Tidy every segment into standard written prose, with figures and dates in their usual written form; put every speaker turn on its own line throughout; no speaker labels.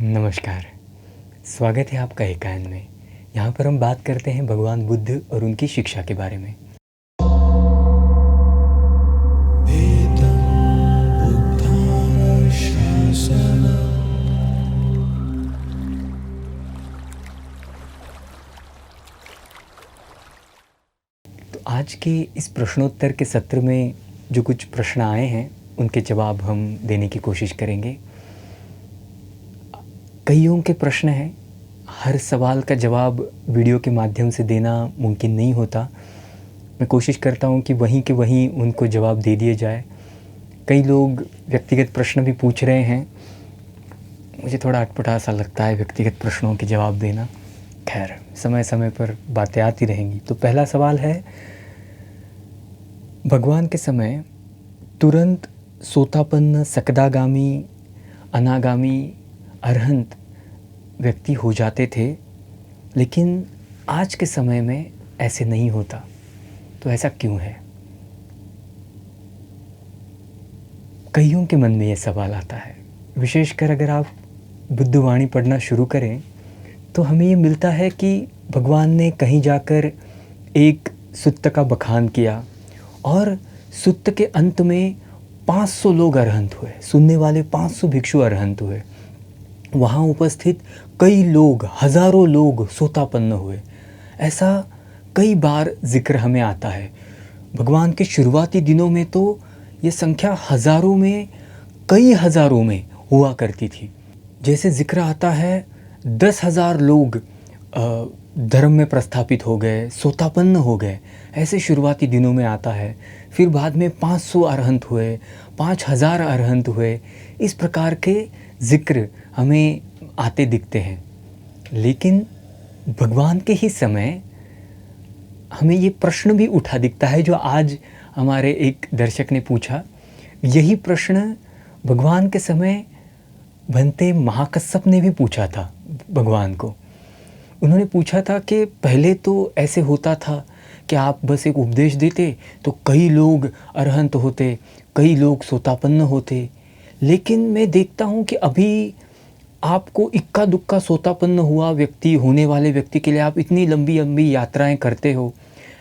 नमस्कार। स्वागत है आपका एकांत में। यहाँ पर हम बात करते हैं भगवान बुद्ध और उनकी शिक्षा के बारे में। तो आज के इस प्रश्नोत्तर के सत्र में जो कुछ प्रश्न आए हैं उनके जवाब हम देने की कोशिश करेंगे। कईयों के प्रश्न हैं, हर सवाल का जवाब वीडियो के माध्यम से देना मुमकिन नहीं होता। मैं कोशिश करता हूँ कि वहीं के वहीं उनको जवाब दे दिए जाए। कई लोग व्यक्तिगत प्रश्न भी पूछ रहे हैं, मुझे थोड़ा अटपटा सा लगता है व्यक्तिगत प्रश्नों के जवाब देना। खैर, समय समय पर बातें आती रहेंगी। तो पहला सवाल है, भगवान के समय तुरंत सोतापन्न, सकदागामी, अनागामी, अरहंत व्यक्ति हो जाते थे, लेकिन आज के समय में ऐसे नहीं होता, तो ऐसा क्यों है? कईयों के मन में ये सवाल आता है। विशेषकर अगर आप बुद्धवाणी पढ़ना शुरू करें तो हमें ये मिलता है कि भगवान ने कहीं जाकर एक सुत्त का बखान किया और सुत्त के अंत में 500 लोग अरहंत हुए, सुनने वाले 500 भिक्षु अरहंत हुए। वहाँ उपस्थित कई लोग, हज़ारों लोग सोतापन्न हुए। ऐसा कई बार जिक्र हमें आता है। भगवान के शुरुआती दिनों में तो ये संख्या हज़ारों में, कई हज़ारों में हुआ करती थी। जैसे जिक्र आता है 10,000 लोग धर्म में प्रस्थापित हो गए, सोतापन्न हो गए, ऐसे शुरुआती दिनों में आता है। फिर बाद में 500 अरहंत हुए, 5,000 अरहंत हुए। इस प्रकार के जिक्र हमें आते दिखते हैं। लेकिन भगवान के ही समय हमें ये प्रश्न भी उठा दिखता है जो आज हमारे एक दर्शक ने पूछा। यही प्रश्न भगवान के समय भंते महाकश्यप ने भी पूछा था भगवान को। उन्होंने पूछा था कि पहले तो ऐसे होता था कि आप बस एक उपदेश देते तो कई लोग अरहंत होते, कई लोग सोतापन्न होते, लेकिन मैं देखता हूँ कि अभी आपको इक्का दुक्का सोतापन्न हुआ व्यक्ति, होने वाले व्यक्ति के लिए आप इतनी लंबी लंबी यात्राएं करते हो।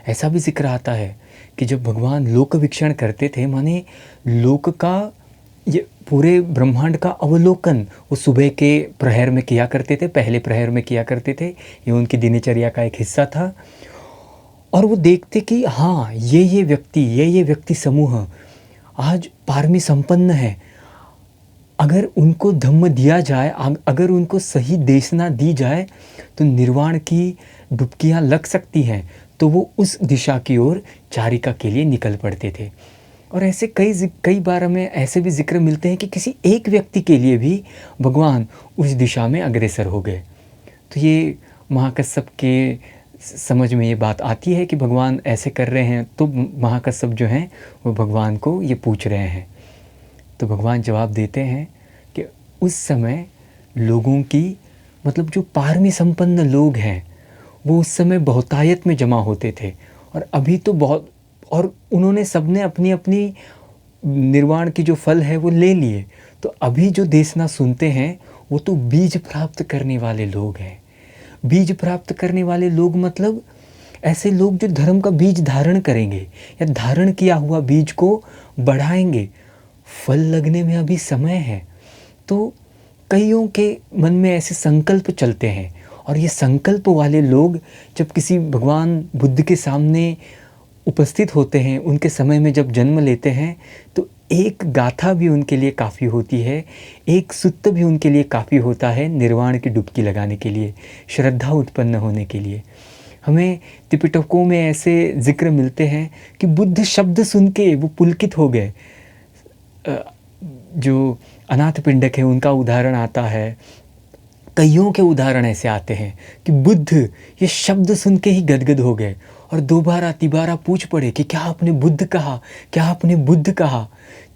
ऐसा भी जिक्र आता है कि जब भगवान लोक वीक्षण करते थे, माने लोक का, ये पूरे ब्रह्मांड का अवलोकन वो सुबह के प्रहर में किया करते थे, पहले प्रहर में किया करते थे। ये उनकी दिनचर्या का एक हिस्सा था। और वो देखते कि हाँ, ये व्यक्ति समूह आज पारमी संपन्न है। अगर उनको धम्म दिया जाए, अगर उनको सही देशना दी जाए तो निर्वाण की डुबकियाँ लग सकती हैं। तो वो उस दिशा की ओर चारिका के लिए निकल पड़ते थे। और ऐसे कई बार हमें ऐसे भी जिक्र मिलते हैं कि किसी एक व्यक्ति के लिए भी भगवान उस दिशा में अग्रसर हो गए। तो ये महाकश्यप के समझ में ये बात आती है कि भगवान ऐसे कर रहे हैं, तो महाकश्यप जो हैं वो भगवान को ये पूछ रहे हैं। तो भगवान जवाब देते हैं कि उस समय लोगों की, मतलब जो पारमी संपन्न लोग हैं, वो उस समय बहुतायत में जमा होते थे। और अभी तो बहुत, और उन्होंने सबने अपनी अपनी निर्वाण की जो फल है वो ले लिए। तो अभी जो देशना सुनते हैं वो तो बीज प्राप्त करने वाले लोग हैं। बीज प्राप्त करने वाले लोग मतलब ऐसे लोग जो धर्म का बीज धारण करेंगे या धारण किया हुआ बीज को बढ़ाएंगे। फल लगने में अभी समय है। तो कईयों के मन में ऐसे संकल्प चलते हैं, और ये संकल्प वाले लोग जब किसी भगवान बुद्ध के सामने उपस्थित होते हैं, उनके समय में जब जन्म लेते हैं, तो एक गाथा भी उनके लिए काफ़ी होती है, एक सुत्त भी उनके लिए काफ़ी होता है निर्वाण की डुबकी लगाने के लिए, श्रद्धा उत्पन्न होने के लिए। हमें त्रिपिटकों में ऐसे जिक्र मिलते हैं कि बुद्ध शब्द सुन के वो पुलकित हो गए। जो अनाथ पिंडक है उनका उदाहरण आता है। कईयों के उदाहरण ऐसे आते हैं कि बुद्ध ये शब्द सुन के ही गदगद हो गए और दोबारा तिबारा पूछ पड़े कि क्या आपने बुद्ध कहा, क्या आपने बुद्ध कहा।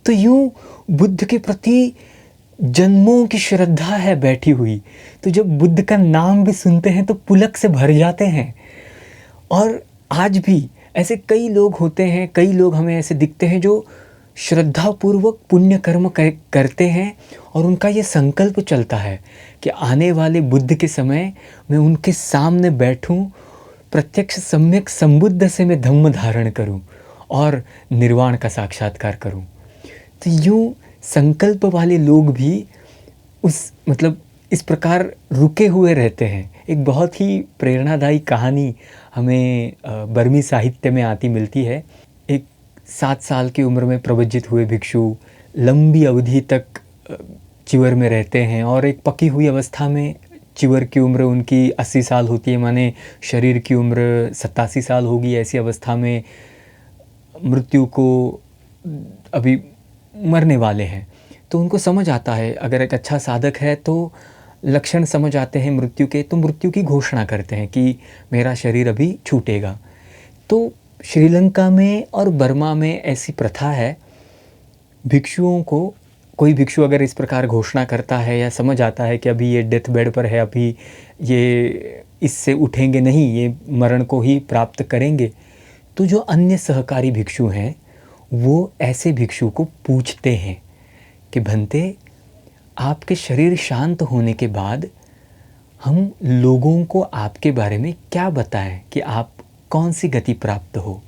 तो यूँ बुद्ध के प्रति जन्मों की श्रद्धा है बैठी हुई। तो जब बुद्ध का नाम भी सुनते हैं तो पुलक से भर जाते हैं। और आज भी ऐसे कई लोग होते हैं, कई लोग हमें ऐसे दिखते हैं जो श्रद्धापूर्वक पुण्य कर्म करते हैं और उनका ये संकल्प चलता है कि आने वाले बुद्ध के समय मैं उनके सामने बैठूं, प्रत्यक्ष सम्यक संबुद्ध से मैं धम्म धारण करूं और निर्वाण का साक्षात्कार करूं। तो यूँ संकल्प वाले लोग भी उस मतलब इस प्रकार रुके हुए रहते हैं। एक बहुत ही प्रेरणादायी कहानी हमें बर्मी साहित्य में आती मिलती है। एक 7 साल की उम्र में प्रवज्जित हुए भिक्षु लंबी अवधि तक चिवर में रहते हैं और एक पकी हुई अवस्था में, चिवर की उम्र उनकी 80 साल होती है, माने शरीर की उम्र 87 साल होगी। ऐसी अवस्था में मृत्यु को अभी मरने वाले हैं, तो उनको समझ आता है, अगर एक अच्छा साधक है तो लक्षण समझ आते हैं मृत्यु के, तो मृत्यु की घोषणा करते हैं कि मेरा शरीर अभी छूटेगा। तो श्रीलंका में और बर्मा में ऐसी प्रथा है, भिक्षुओं को, कोई भिक्षु अगर इस प्रकार घोषणा करता है या समझ आता है कि अभी ये डेथ बेड पर है, अभी ये इससे उठेंगे नहीं, ये मरण को ही प्राप्त करेंगे, तो जो अन्य सहकारी भिक्षु हैं वो ऐसे भिक्षु को पूछते हैं कि भंते, आपके शरीर शांत होने के बाद हम लोगों को आपके बारे में क्या बताएं कि आप कौन सी गति प्राप्त हो।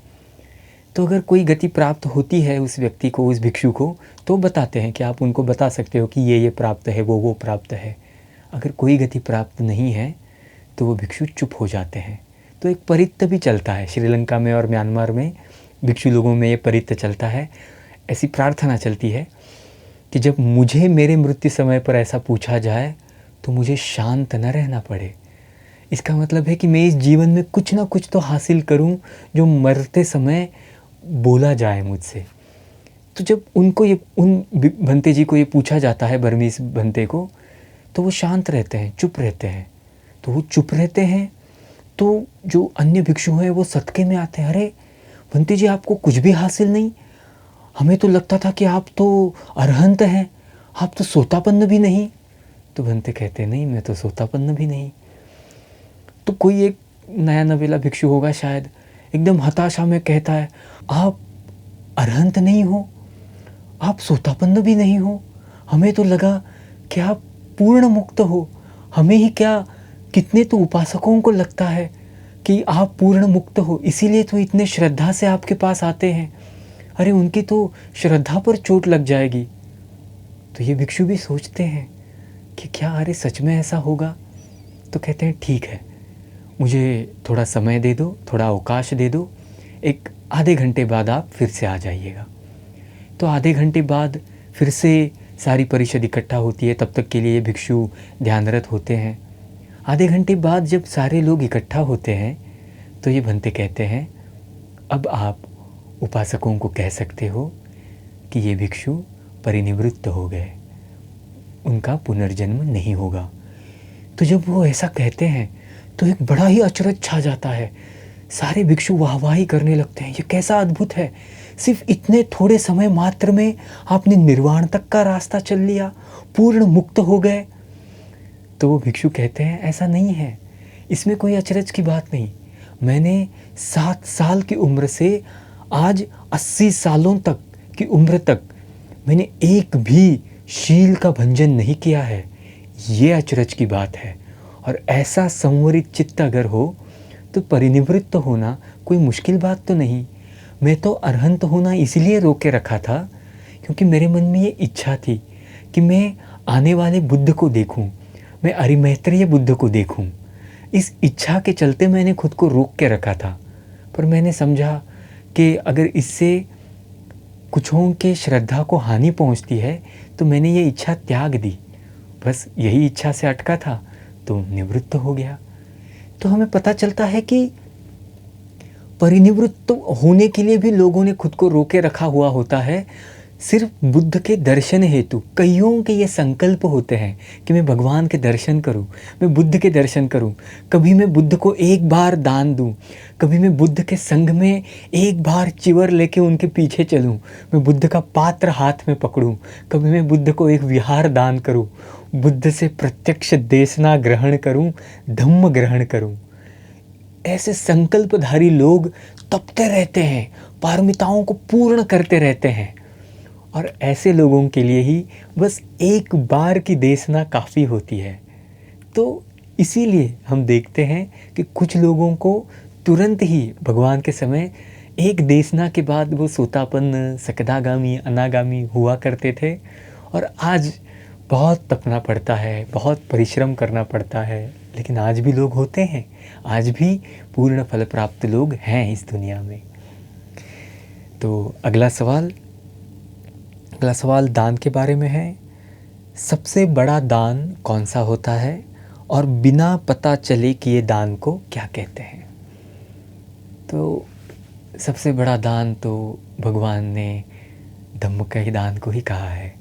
तो अगर कोई गति प्राप्त होती है उस व्यक्ति को, उस भिक्षु को, तो बताते हैं कि आप उनको बता सकते हो कि ये प्राप्त है, वो प्राप्त है। अगर कोई गति प्राप्त नहीं है तो वो भिक्षु चुप हो जाते हैं। तो एक परित्य भी चलता है श्रीलंका में और म्यांमार में, भिक्षु लोगों में ये परित्य चलता है। ऐसी प्रार्थना चलती है कि जब मुझे मेरे मृत्यु समय पर ऐसा पूछा जाए तो मुझे शांत न रहना पड़े। इसका मतलब है कि मैं इस जीवन में कुछ ना कुछ तो हासिल करूं जो मरते समय बोला जाए मुझसे। तो जब उनको ये, उन भंते जी को ये पूछा जाता है, बर्मीज भंते को, तो वो शांत रहते हैं, चुप रहते हैं। तो वो चुप रहते हैं तो जो अन्य भिक्षु हैं वो सदके में आते हैं, अरे भंते जी आपको कुछ भी हासिल नहीं, हमें तो लगता था कि आप तो अरहंत हैं, आप तो सोतापन्न भी नहीं। तो भंते कहते नहीं, मैं तो सोतापन्न भी नहीं। तो कोई एक नया नवेला भिक्षु होगा शायद, एकदम हताशा में कहता है, आप अरहंत नहीं हो, आप सोतापन्न भी नहीं हो, हमें तो लगा कि आप पूर्ण मुक्त हो, हमें ही क्या, कितने तो उपासकों को लगता है कि आप पूर्ण मुक्त हो, इसीलिए तो इतने श्रद्धा से आपके पास आते हैं। अरे उनकी तो श्रद्धा पर चोट लग जाएगी। तो ये भिक्षु भी सोचते हैं कि क्या अरे सच में ऐसा होगा। तो कहते हैं ठीक है, मुझे थोड़ा समय दे दो, थोड़ा अवकाश दे दो, एक आधे घंटे बाद आप फिर से आ जाइएगा। तो आधे घंटे बाद फिर से सारी परिषद इकट्ठा होती है, तब तक के लिए भिक्षु ध्यानरत होते हैं। आधे घंटे बाद जब सारे लोग इकट्ठा होते हैं तो ये भंते कहते हैं, अब आप उपासकों को कह सकते हो कि ये भिक्षु परिनिवृत्त हो गए, उनका पुनर्जन्म नहीं होगा। तो जब वो ऐसा कहते हैं तो एक बड़ा ही अचरज छा जाता है, सारे भिक्षु वाहवाही करने लगते हैं, ये कैसा अद्भुत है, सिर्फ इतने थोड़े समय मात्र में आपने निर्वाण तक का रास्ता चल लिया, पूर्ण मुक्त हो गए। तो वो भिक्षु कहते हैं ऐसा नहीं है, इसमें कोई अचरज की बात नहीं, मैंने 7 साल की उम्र से आज 80 सालों तक की उम्र तक मैंने एक भी शील का भंजन नहीं किया है, ये अचरज की बात है। और ऐसा संवरित चित्त अगर हो तो परिनिवृत्त होना कोई मुश्किल बात तो नहीं। मैं तो अरहंत होना इसलिए रोक के रखा था क्योंकि मेरे मन में ये इच्छा थी कि मैं आने वाले बुद्ध को देखूं, मैं अरिमैत्रेय बुद्ध को देखूं। इस इच्छा के चलते मैंने खुद को रोक के रखा था, पर मैंने समझा कि अगर इससे कुछों के श्रद्धा को हानि पहुंचती है तो मैंने ये इच्छा त्याग दी, बस यही इच्छा से अटका था तो निवृत्त हो गया। तो हमें पता चलता है कि परिनिवृत्त होने के लिए भी लोगों ने खुद को रोके रखा हुआ होता है, सिर्फ बुद्ध के दर्शन हेतु। कईयों के ये संकल्प होते हैं कि मैं भगवान के दर्शन करूं, मैं बुद्ध के दर्शन करूं, कभी मैं बुद्ध को एक बार दान दूं, कभी मैं बुद्ध के संग में एक बार चिवर लेके उनके पीछे चलूं, मैं बुद्ध का पात्र हाथ में पकड़ूं, कभी मैं बुद्ध को एक विहार दान करूं, बुद्ध से प्रत्यक्ष देशना ग्रहण करूं, धम्म ग्रहण करूं। ऐसे संकल्पधारी लोग तपते रहते हैं, पारमिताओं को पूर्ण करते रहते हैं। और ऐसे लोगों के लिए ही बस एक बार की देशना काफ़ी होती है। तो इसीलिए हम देखते हैं कि कुछ लोगों को तुरंत ही भगवान के समय एक देशना के बाद वो सोतापन्न, सकदागामी, अनागामी हुआ करते थे, और आज बहुत तपना पड़ता है, बहुत परिश्रम करना पड़ता है, लेकिन आज भी लोग होते हैं, आज भी पूर्ण फल प्राप्त लोग हैं इस दुनिया में। तो अगला सवाल दान के बारे में है। सबसे बड़ा दान कौन सा होता है और बिना पता चले किए दान को क्या कहते हैं? तो सबसे बड़ा दान तो भगवान ने धम्म का ही दान को ही कहा है।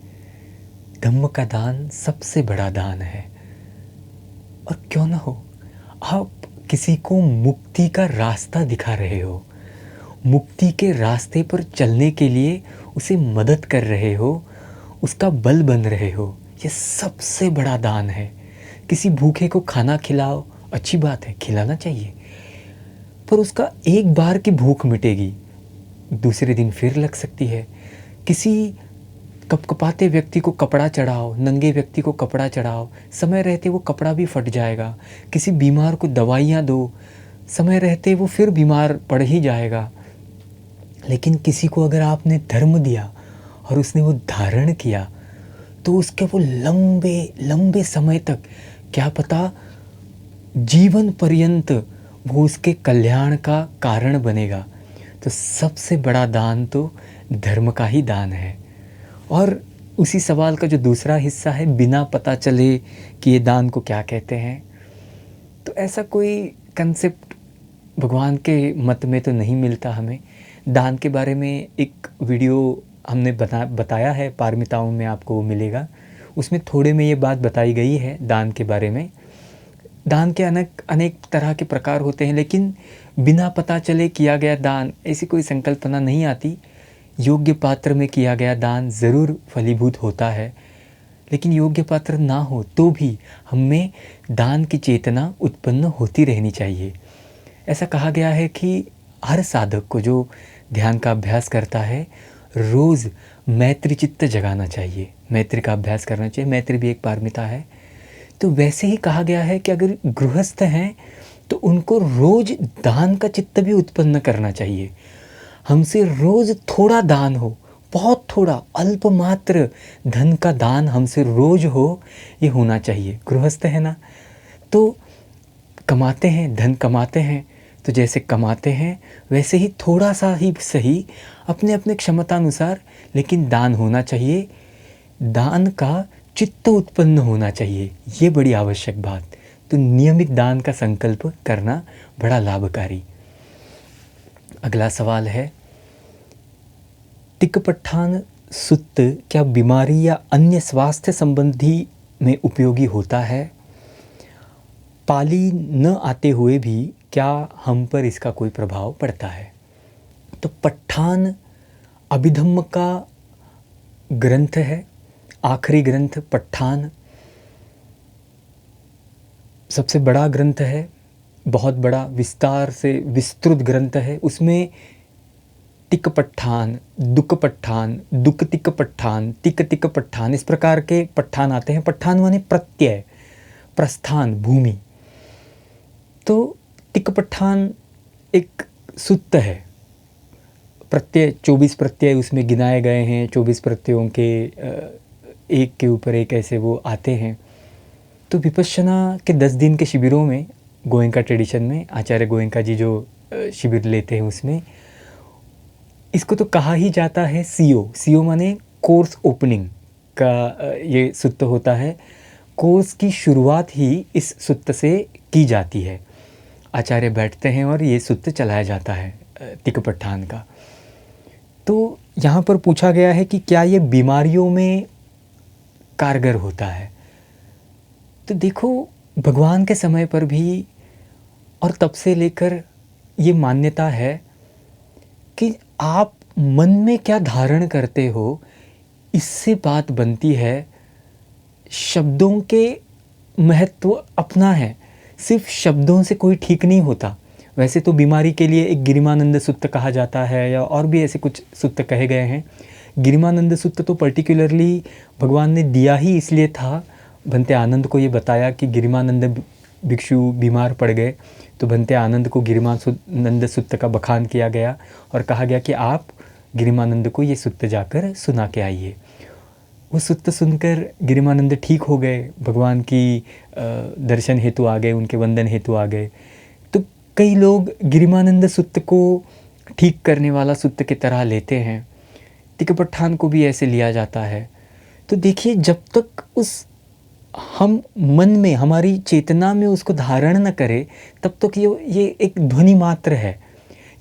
धम्म का दान सबसे बड़ा दान है। और क्यों ना हो, आप किसी को मुक्ति का रास्ता दिखा रहे हो, मुक्ति के रास्ते पर चलने के लिए उसे मदद कर रहे हो, उसका बल बन रहे हो, ये सबसे बड़ा दान है। किसी भूखे को खाना खिलाओ, अच्छी बात है, खिलाना चाहिए, पर उसका एक बार की भूख मिटेगी, दूसरे दिन फिर लग सकती है। किसी कपकपाते व्यक्ति को कपड़ा चढ़ाओ, नंगे व्यक्ति को कपड़ा चढ़ाओ, समय रहते वो कपड़ा भी फट जाएगा। किसी बीमार को दवाइयाँ दो, समय रहते वो फिर बीमार पड़ ही जाएगा। लेकिन किसी को अगर आपने धर्म दिया और उसने वो धारण किया, तो उसके वो लंबे लंबे समय तक, क्या पता जीवन पर्यंत, वो उसके कल्याण का कारण बनेगा। तो सबसे बड़ा दान तो धर्म का ही दान है। और उसी सवाल का जो दूसरा हिस्सा है, बिना पता चले कि ये दान को क्या कहते हैं, तो ऐसा कोई कंसेप्ट भगवान के मत में तो नहीं मिलता हमें। दान के बारे में एक वीडियो हमने बताया है, पारमिताओं में आपको मिलेगा, उसमें थोड़े में ये बात बताई गई है दान के बारे में। दान के अनेक तरह के प्रकार होते हैं, लेकिन बिना पता चले किया गया दान, ऐसी कोई संकल्पना नहीं आती। योग्य पात्र में किया गया दान ज़रूर फलीभूत होता है, लेकिन योग्य पात्र ना हो तो भी हमें दान की चेतना उत्पन्न होती रहनी चाहिए। ऐसा कहा गया है कि हर साधक को जो ध्यान का अभ्यास करता है, रोज़ मैत्री चित्त जगाना चाहिए, मैत्री का अभ्यास करना चाहिए। मैत्री भी एक पारमिता है। तो वैसे ही कहा गया है कि अगर गृहस्थ हैं तो उनको रोज़ दान का चित्त भी उत्पन्न करना चाहिए। हमसे रोज़ थोड़ा दान हो, बहुत थोड़ा, अल्प मात्र धन का दान हमसे रोज़ हो, ये होना चाहिए। गृहस्थ है ना, तो कमाते हैं, धन कमाते हैं, तो जैसे कमाते हैं वैसे ही थोड़ा सा ही सही, अपने अपने क्षमता अनुसार, लेकिन दान होना चाहिए। दान का चित्त उत्पन्न होना चाहिए, ये बड़ी आवश्यक बात। तो नियमित दान का संकल्प करना बड़ा लाभकारी। अगला सवाल है, तिक्पट्ठान सुत्त क्या बीमारी या अन्य स्वास्थ्य संबंधी में उपयोगी होता है? पाली न आते हुए भी क्या हम पर इसका कोई प्रभाव पड़ता है? तो पट्ठान अभिधम्म का ग्रंथ है, आखिरी ग्रंथ पट्ठान सबसे बड़ा ग्रंथ है, बहुत बड़ा, विस्तार से विस्तृत ग्रंथ है। उसमें तिक पट्ठान, दुक पट्ठान, दुक तिक पट्ठान, तिक तिक पट्ठान, इस प्रकार के पट्ठान आते हैं। पट्ठान माने प्रत्यय, प्रस्थान, भूमि। तो तिक पट्ठान एक सुत्त है, प्रत्यय 24 प्रत्यय उसमें गिनाए गए हैं। 24 प्रत्ययों के एक के ऊपर एक ऐसे वो आते हैं। तो विपश्यना के 10 दिन के शिविरों में, गोयंका ट्रेडिशन में आचार्य गोयंका जी जो शिविर लेते हैं, उसमें इसको तो कहा ही जाता है सीओ माने कोर्स ओपनिंग का ये सुत्त होता है। कोर्स की शुरुआत ही इस सुत्त से की जाती है। आचार्य बैठते हैं और ये सुत्त चलाया जाता है तिक्पट्ठान का। तो यहाँ पर पूछा गया है कि क्या ये बीमारियों में कारगर होता है? तो देखो, भगवान के समय पर भी और तब से लेकर ये मान्यता है कि आप मन में क्या धारण करते हो, इससे बात बनती है। शब्दों के महत्व अपना है, सिर्फ शब्दों से कोई ठीक नहीं होता। वैसे तो बीमारी के लिए एक गिरिमानंद सुत्त कहा जाता है, या और भी ऐसे कुछ सुत्त कहे गए हैं, गिरिमानंद सुत्त तो पर्टिकुलरली भगवान ने दिया ही इसलिए था। भंते आनंद को ये बताया कि गिरिमानंद भिक्षु बीमार पड़ गए, तो भंते आनंद को गिरिमानंद सुत्त का बखान किया गया और कहा गया कि आप गिरिमानंद को ये सुत्त जाकर सुना के आइए। वो सुत्त सुनकर गिरिमानंद ठीक हो गए, भगवान की दर्शन हेतु आ गए, उनके वंदन हेतु आ गए। तो कई लोग गिरिमानंद सुत्त को ठीक करने वाला सुत्त की तरह लेते हैं, तिकपट्ठान को भी ऐसे लिया जाता है। तो देखिए, जब तक हम मन में, हमारी चेतना में उसको धारण न करें, तब तक ये एक ध्वनि मात्र है।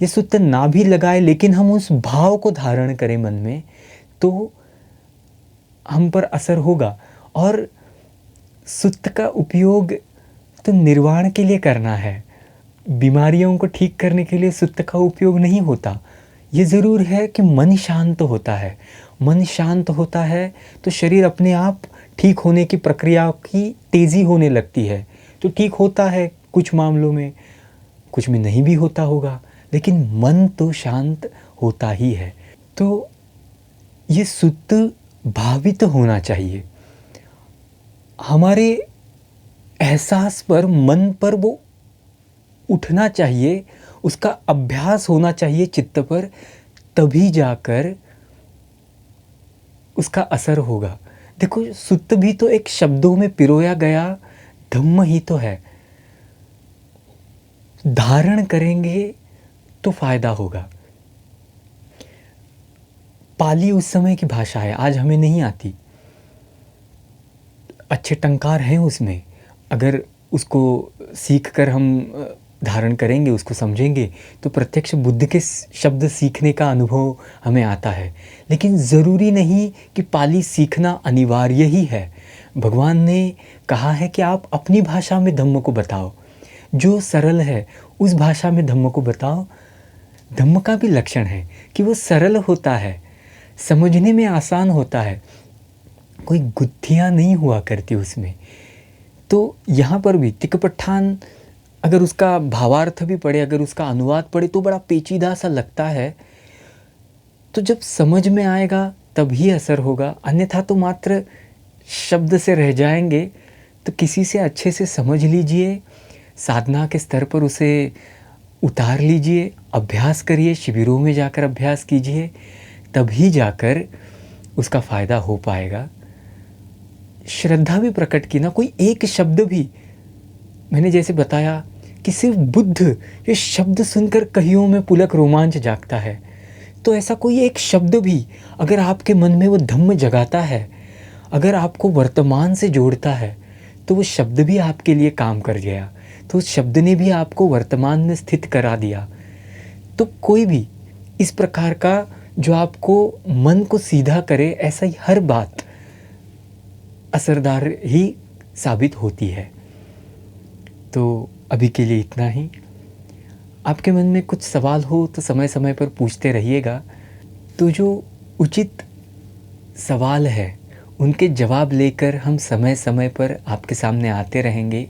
ये सुत्त ना भी लगाए लेकिन हम उस भाव को धारण करें मन में, तो हम पर असर होगा। और सुत्त का उपयोग तो निर्वाण के लिए करना है, बीमारियों को ठीक करने के लिए सुत्त का उपयोग नहीं होता। ये ज़रूर है कि मन शांत होता है। मन शांत होता है तो शरीर अपने आप ठीक होने की प्रक्रिया की तेज़ी होने लगती है। तो ठीक होता है कुछ मामलों में, कुछ में नहीं भी होता होगा, लेकिन मन तो शांत होता ही है। तो ये सुत्त भावित होना चाहिए, हमारे एहसास पर, मन पर वो उठना चाहिए, उसका अभ्यास होना चाहिए चित्त पर, तभी जाकर उसका असर होगा। देखो, सुत्त भी तो एक शब्दों में पिरोया गया धम्म ही तो है। धारण करेंगे तो फायदा होगा। पाली उस समय की भाषा है, आज हमें नहीं आती। अच्छे टंकार हैं उसमें, अगर उसको सीख कर हम धारण करेंगे, उसको समझेंगे, तो प्रत्यक्ष बुद्ध के शब्द सीखने का अनुभव हमें आता है। लेकिन ज़रूरी नहीं कि पाली सीखना अनिवार्य ही है। भगवान ने कहा है कि आप अपनी भाषा में धम्म को बताओ, जो सरल है उस भाषा में धम्म को बताओ। धम्म का भी लक्षण है कि वो सरल होता है, समझने में आसान होता है, कोई गुत्थियाँ नहीं हुआ करती उसमें। तो यहाँ पर भी तिकपट्ठान, अगर उसका भावार्थ भी पढ़े, अगर उसका अनुवाद पढ़े, तो बड़ा पेचीदा सा लगता है। तो जब समझ में आएगा तभी असर होगा, अन्यथा तो मात्र शब्द से रह जाएंगे। तो किसी से अच्छे से समझ लीजिए, साधना के स्तर पर उसे उतार लीजिए, अभ्यास करिए, शिविरों में जाकर अभ्यास कीजिए, तभी जाकर उसका फ़ायदा हो पाएगा। श्रद्धा भी प्रकट की ना, कोई एक शब्द भी, मैंने जैसे बताया कि सिर्फ बुद्ध, ये शब्द सुनकर कहियों में पुलक रोमांच जागता है। तो ऐसा कोई एक शब्द भी अगर आपके मन में वो धम्म जगाता है, अगर आपको वर्तमान से जोड़ता है, तो वो शब्द भी आपके लिए काम कर गया। तो उस शब्द ने भी आपको वर्तमान में स्थित करा दिया। तो कोई भी इस प्रकार का जो आपको मन को सीधा करे, ऐसा ही हर बात असरदार ही साबित होती है। तो अभी के लिए इतना ही। आपके मन में कुछ सवाल हो तो समय समय पर पूछते रहिएगा। तो जो उचित सवाल है उनके जवाब लेकर हम समय समय पर आपके सामने आते रहेंगे।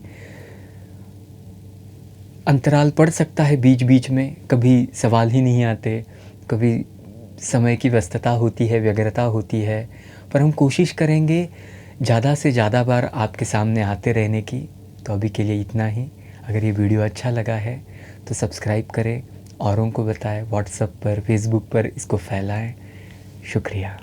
अंतराल पड़ सकता है बीच बीच में, कभी सवाल ही नहीं आते, कभी समय की व्यस्तता होती है, व्यग्रता होती है, पर हम कोशिश करेंगे ज़्यादा से ज़्यादा बार आपके सामने आते रहने की। तो अभी के लिए इतना ही। अगर ये वीडियो अच्छा लगा है तो सब्सक्राइब करें, औरों को बताएं, व्हाट्सएप पर, फेसबुक पर इसको फैलाएं। शुक्रिया।